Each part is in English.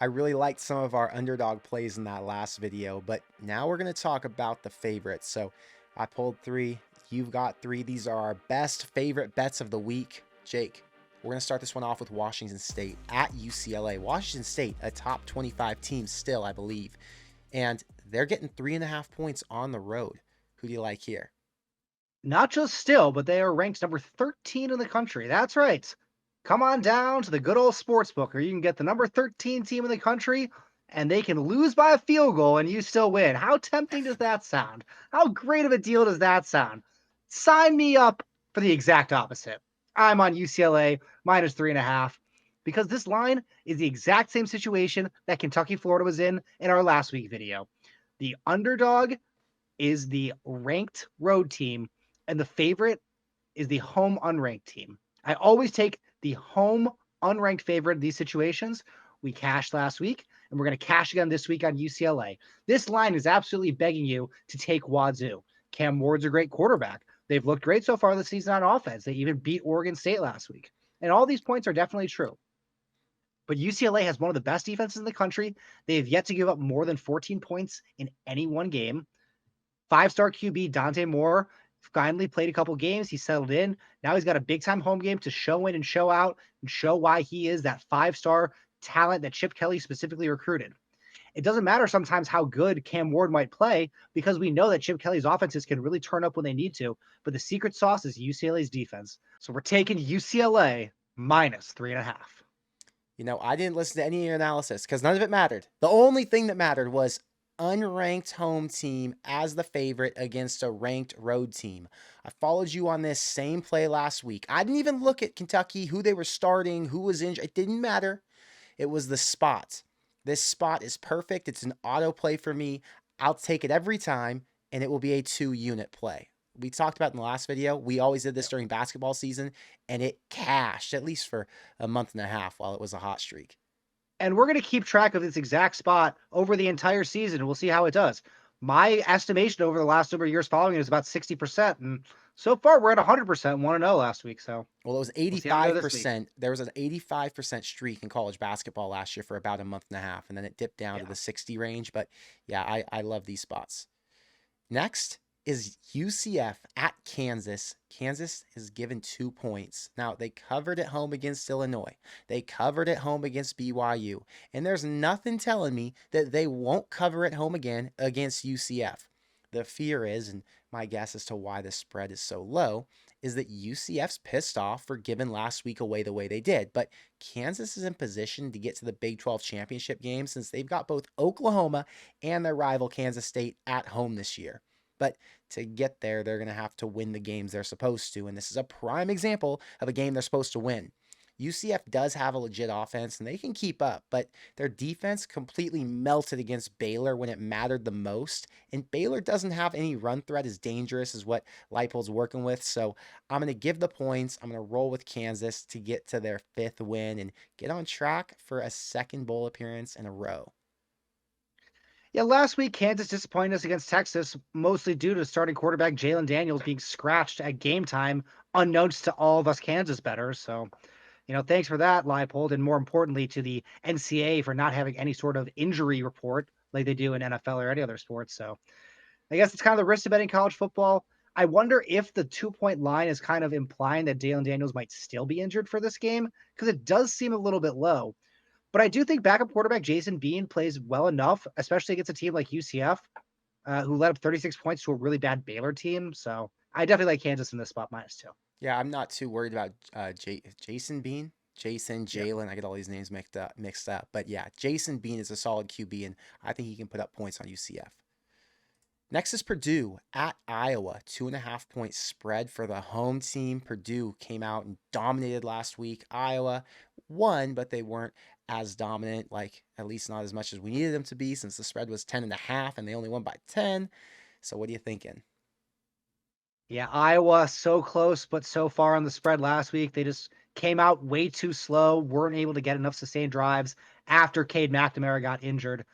I really liked some of our underdog plays in that last video, but now we're going to talk about the favorites. So I pulled three. You've got three. These are our best favorite bets of the week. Jake, we're going to start this one off with Washington State at UCLA. Washington State, a top 25 team still, I believe. And they're getting 3.5 points on the road. Who do you like here? Not just still, but they are ranked number 13 in the country. That's right. Come on down to the good old sports book where you can get the number 13 team in the country and they can lose by a field goal and you still win. How tempting does that sound? How great of a deal does that sound? Sign me up for the exact opposite. I'm on UCLA minus 3.5 because this line is the exact same situation that Kentucky Florida was in our last week video. The underdog is the ranked road team, and the favorite is the home unranked team. I always take the home unranked favorite in these situations. We cashed last week, and we're going to cash again this week on UCLA. This line is absolutely begging you to take Wazoo. Cam Ward's a great quarterback. They've looked great so far this season on offense. They even beat Oregon State last week. And all these points are definitely true. But UCLA has one of the best defenses in the country. They have yet to give up more than 14 points in any one game. Five-star QB Dante Moore finally played a couple games. He settled in. Now he's got a big-time home game to show in and show out and show why he is that five-star talent that Chip Kelly specifically recruited. It doesn't matter sometimes how good Cam Ward might play because we know that Chip Kelly's offenses can really turn up when they need to. But the secret sauce is UCLA's defense. So we're taking UCLA minus 3.5. I didn't listen to any of your analysis because none of it mattered. The only thing that mattered was unranked home team as the favorite against a ranked road team. I followed you on this same play last week. I didn't even look at Kentucky, who they were starting, who was injured. It didn't matter. It was the spot. This spot is perfect. It's an auto play for me. I'll take it every time, and it will be a 2-unit play. We talked about in the last video, we always did this during basketball season, and it cashed, at least for a month and a half while it was a hot streak. And we're going to keep track of this exact spot over the entire season. We'll see how it does. My estimation over the last number of years following it is about 60%. And so far, we're at 100%, 1-0 last week. So Well, it was we'll see how we go this week. 85%. There was an 85% streak in college basketball last year for about a month and a half, and then it dipped down to Yeah. the 60 range. But yeah, I love these spots. Next is UCF at Kansas. Kansas is given 2 points. Now, they covered at home against Illinois. They covered at home against BYU. And there's nothing telling me that they won't cover at home again against UCF. The fear is, and my guess as to why the spread is so low, is that UCF's pissed off for giving last week away the way they did. But Kansas is in position to get to the Big 12 championship game since they've got both Oklahoma and their rival Kansas State at home this year. But to get there, they're going to have to win the games they're supposed to. And this is a prime example of a game they're supposed to win. UCF does have a legit offense and they can keep up, but their defense completely melted against Baylor when it mattered the most. And Baylor doesn't have any run threat as dangerous as what Leipold's working with. So I'm going to give the points. I'm going to roll with Kansas to get to their 5th win and get on track for a second bowl appearance in a row. Yeah, last week, Kansas disappointed us against Texas, mostly due to starting quarterback Jalen Daniels being scratched at game time, unknowns to all of us Kansas bettors. So, thanks for that, Leipold, and more importantly to the NCAA for not having any sort of injury report like they do in NFL or any other sports. So I guess it's kind of the risk of betting college football. I wonder if the 2-point line is kind of implying that Jalen Daniels might still be injured for this game, because it does seem a little bit low. But I do think backup quarterback Jason Bean plays well enough, especially against a team like UCF, who led up 36 points to a really bad Baylor team. So I definitely like Kansas in this spot -2. Yeah, I'm not too worried about Jason Bean. Jason, Yep. Jalen, I get all these names mixed up. But yeah, Jason Bean is a solid QB, and I think he can put up points on UCF. Next is Purdue at Iowa. 2.5 point spread for the home team. Purdue came out and dominated last week. Iowa won, but they weren't as dominant, like at least not as much as we needed them to be since the spread was 10.5 and they only won by 10. So what are you thinking? Yeah, Iowa so close, but so far on the spread last week. They just came out way too slow, weren't able to get enough sustained drives after Cade McNamara got injured.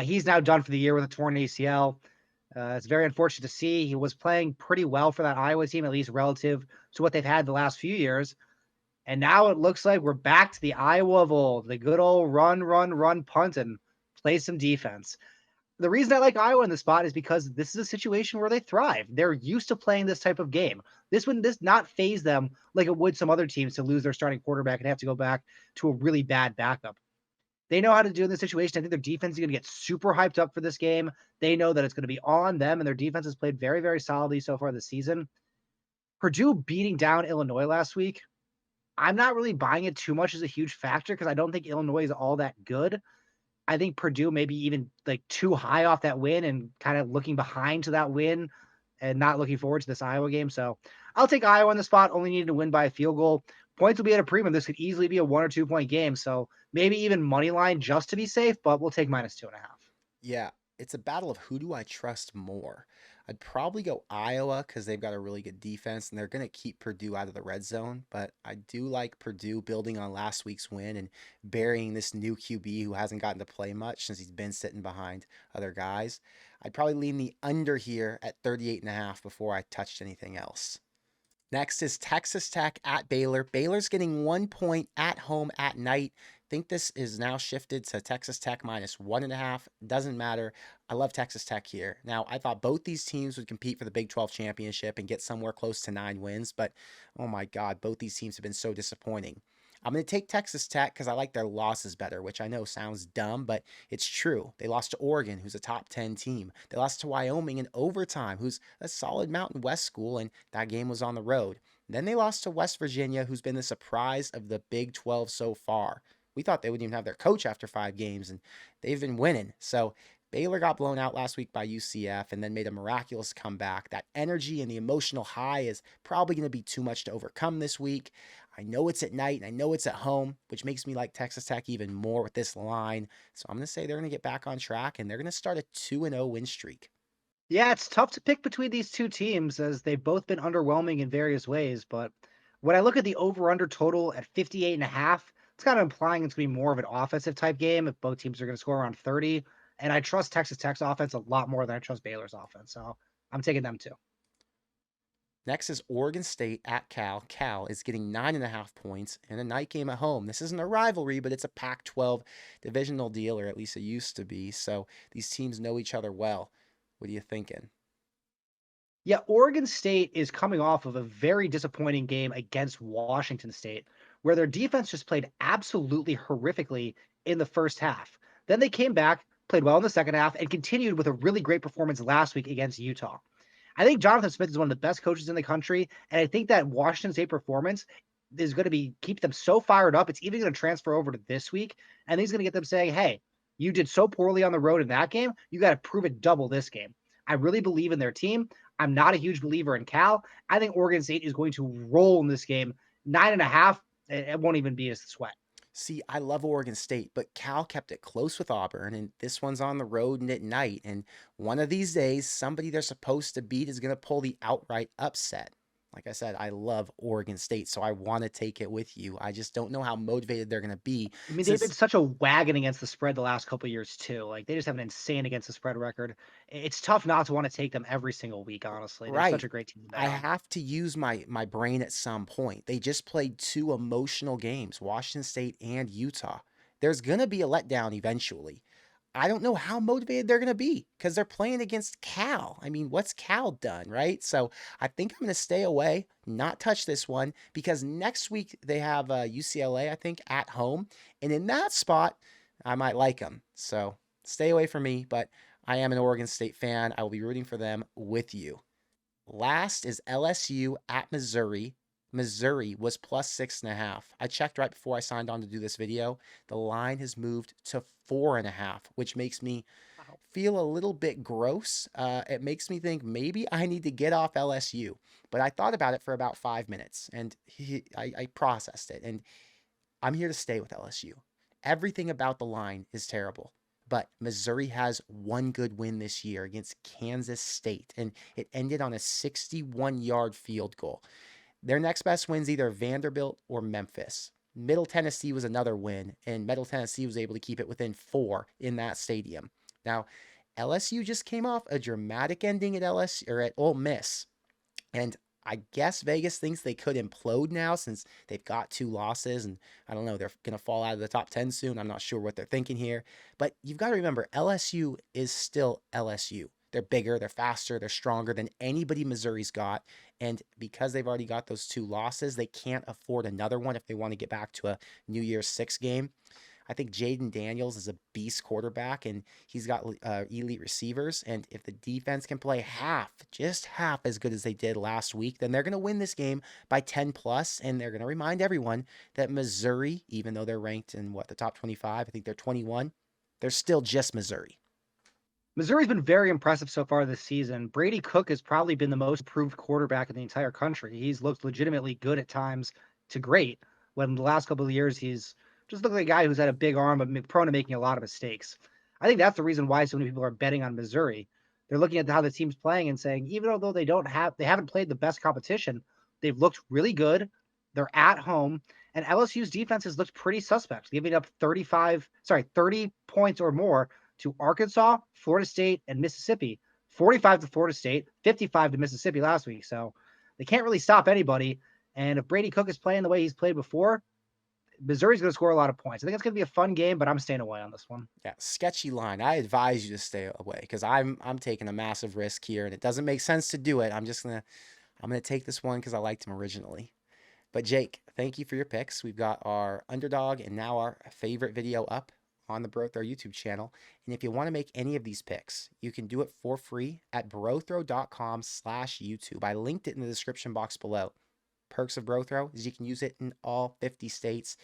He's now done for the year with a torn ACL. It's very unfortunate to see. He was playing pretty well for that Iowa team, at least relative to what they've had the last few years. And now it looks like we're back to the Iowa of old, the good old run, run, run, punt, and play some defense. The reason I like Iowa in the spot is because this is a situation where they thrive. They're used to playing this type of game. This would not phase them like it would some other teams to lose their starting quarterback and have to go back to a really bad backup. They know how to do in this situation. I think their defense is going to get super hyped up for this game. They know that it's going to be on them, and their defense has played very, very solidly so far this season. Purdue beating down Illinois last week, I'm not really buying it too much as a huge factor because I don't think Illinois is all that good. I think Purdue maybe even like too high off that win and kind of looking behind to that win and not looking forward to this Iowa game. So I'll take Iowa on the spot, only needed to win by a field goal. Points will be at a premium. This could easily be a 1 or 2 point game. So maybe even money line just to be safe, but we'll take -2.5. Yeah, it's a battle of who do I trust more. I'd probably go Iowa because they've got a really good defense and they're going to keep Purdue out of the red zone. But I do like Purdue building on last week's win and burying this new QB who hasn't gotten to play much since he's been sitting behind other guys. I'd probably lean the under here at 38.5 before I touched anything else. Next is Texas Tech at Baylor. Baylor's getting 1 point at home at night. Think this is now shifted to Texas Tech -1.5. Doesn't matter. I love Texas Tech here. Now, I thought both these teams would compete for the Big 12 championship and get somewhere close to 9 wins, but oh my God, both these teams have been so disappointing. I'm going to take Texas Tech because I like their losses better, which I know sounds dumb, but it's true. They lost to Oregon, who's a top 10 team. They lost to Wyoming in overtime, who's a solid Mountain West school, and that game was on the road. Then they lost to West Virginia, who's been the surprise of the Big 12 so far. We thought they wouldn't even have their coach after 5 games, and they've been winning. So Baylor got blown out last week by UCF and then made a miraculous comeback. That energy and the emotional high is probably going to be too much to overcome this week. I know it's at night and I know it's at home, which makes me like Texas Tech even more with this line. So I'm going to say they're going to get back on track and they're going to start a 2-0 win streak. Yeah, it's tough to pick between these two teams as they've both been underwhelming in various ways. But when I look at the over under total at 58.5, it's kind of implying it's going to be more of an offensive type game if both teams are going to score around 30. And I trust Texas Tech's offense a lot more than I trust Baylor's offense. So I'm taking them too. Next is Oregon State at Cal. Cal is getting 9.5 points in a night game at home. This isn't a rivalry, but it's a Pac 12 divisional deal, or at least it used to be. So these teams know each other well. What are you thinking? Yeah, Oregon State is coming off of a very disappointing game against Washington State, where their defense just played absolutely horrifically in the first half. Then they came back, played well in the second half, and continued with a really great performance last week against Utah. I think Jonathan Smith is one of the best coaches in the country, and I think that Washington State performance is going to be keep them so fired up. It's even going to transfer over to this week, and he's going to get them saying, "Hey, you did so poorly on the road in that game. You got to prove it double this game." I really believe in their team. I'm not a huge believer in Cal. I think Oregon State is going to roll in this game. 9.5, it won't even be a sweat. See, I love Oregon State, but Cal kept it close with Auburn, and this one's on the road and at night. And one of these days, somebody they're supposed to beat is going to pull the outright upset. Like I said, I love Oregon State, so I want to take it with you. I just don't know how motivated they're going to be I mean, they've been since, such a wagon against the spread the last couple of years too. Like they just have an insane against the spread record. It's tough not to want to take them every single week. Honestly, they're such right, a great team to bet I on. have to use my brain at some point. They just played two emotional games, Washington State and Utah. There's going to be a letdown eventually. I don't know how motivated they're going to be because they're playing against Cal. I mean, what's Cal done, right? So I think I'm going to stay away, not touch this one because next week they have UCLA, I think, at home. And in that spot, I might like them. So stay away from me, but I am an Oregon State fan. I will be rooting for them with you. Last is LSU at Missouri. Missouri was +6.5. I checked right before I signed on to do this video. The line has moved to 4.5, which makes me Wow. feel a little bit gross. It makes me think maybe I need to get off LSU. But I thought about it for about 5 minutes and I processed it. And I'm here to stay with LSU. Everything about the line is terrible. But Missouri has one good win this year against Kansas State, and it ended on a 61-yard field goal. Their next best win's either Vanderbilt or Memphis. Middle Tennessee was another win, and Middle Tennessee was able to keep it within 4 in that stadium. Now, LSU just came off a dramatic ending at LSU or at Ole Miss, and I guess Vegas thinks they could implode now since they've got 2 losses, and I don't know, they're going to fall out of the top 10 soon. I'm not sure what they're thinking here. But you've got to remember, LSU is still LSU. They're bigger, they're faster, they're stronger than anybody Missouri's got. And because they've already got those 2 losses, they can't afford another one if they want to get back to a New Year's Six game. I think Jaden Daniels is a beast quarterback, and he's got elite receivers. And if the defense can play just half as good as they did last week, then they're going to win this game by 10 plus. And they're going to remind everyone that Missouri, even though they're ranked in the top 25, I think they're 21, they're still just Missouri. Missouri's been very impressive so far this season. Brady Cook has probably been the most improved quarterback in the entire country. He's looked legitimately good at times to great, when the last couple of years he's just looked like a guy who's had a big arm but prone to making a lot of mistakes. I think that's the reason why so many people are betting on Missouri. They're looking at how the team's playing and saying, even though they haven't played the best competition, they've looked really good. They're at home, and LSU's defense has looked pretty suspect, giving up 30 points or more to Arkansas, Florida State, and Mississippi. 45 to Florida State, 55 to Mississippi last week. So they can't really stop anybody. And if Brady Cook is playing the way he's played before, Missouri's going to score a lot of points. I think it's going to be a fun game, but I'm staying away on this one. Yeah, sketchy line. I advise you to stay away because I'm taking a massive risk here, and it doesn't make sense to do it. I'm gonna take this one because I liked him originally. But Jake, thank you for your picks. We've got our underdog and now our favorite video up on the BroThrow YouTube channel. And if you want to make any of these picks, you can do it for free at brothrow.com/YouTube. I linked it in the description box below. Perks of BroThrow is you can use it in all 50 states.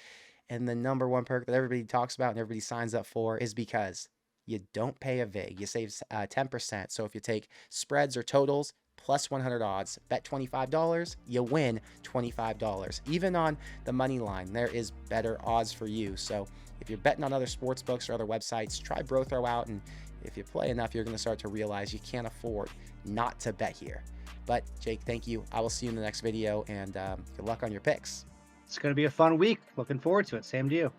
And the number one perk that everybody talks about and everybody signs up for is because you don't pay a vig. You save 10%. So if you take spreads or totals, plus 100 odds, bet $25, you win $25. Even on the money line, there is better odds for you. So if you're betting on other sports books or other websites, try BroThrow out. And if you play enough, you're going to start to realize you can't afford not to bet here. But Jake, thank you. I will see you in the next video, and good luck on your picks. It's going to be a fun week. Looking forward to it. Same to you.